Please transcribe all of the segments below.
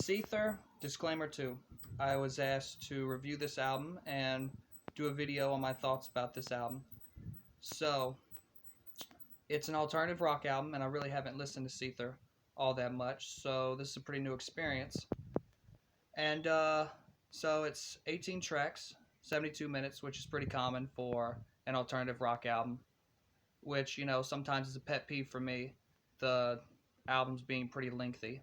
Seether, disclaimer 2. I was asked to review this album and do a video on my thoughts about this album. So, it's an alternative rock album, and I really haven't listened to Seether all that much, so this is a pretty new experience. And so it's 18 tracks, 72 minutes, which is pretty common for an alternative rock album, which, sometimes is a pet peeve for me, the albums being pretty lengthy.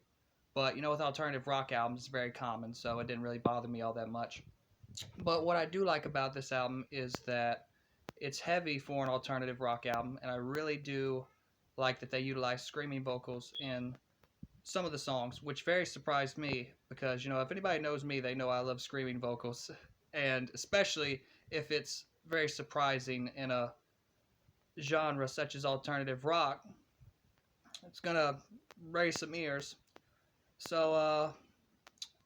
But, with alternative rock albums, it's very common, so it didn't really bother me all that much. But what I do like about this album is that it's heavy for an alternative rock album, and I really do like that they utilize screaming vocals in some of the songs, which very surprised me because, if anybody knows me, they know I love screaming vocals, and especially if it's very surprising in a genre such as alternative rock, it's gonna raise some ears. So,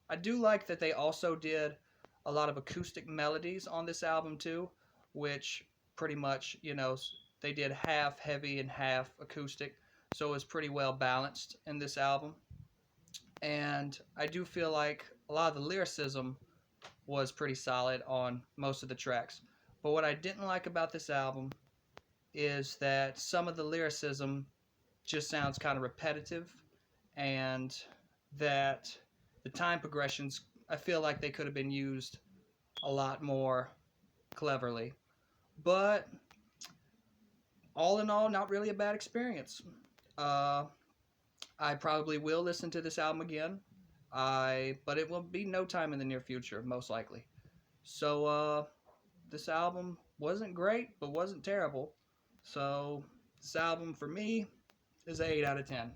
I do like that they also did a lot of acoustic melodies on this album too, which pretty much, they did half heavy and half acoustic, so it was pretty well balanced in this album. And I do feel like a lot of the lyricism was pretty solid on most of the tracks. But what I didn't like about this album is that some of the lyricism just sounds kind of repetitive, and that the time progressions, I feel like they could have been used a lot more cleverly. But all in all, not really a bad experience. I probably will listen to this album again. But it will be no time in the near future, most likely. So this album wasn't great, but wasn't terrible. So this album for me is an 8 out of 10.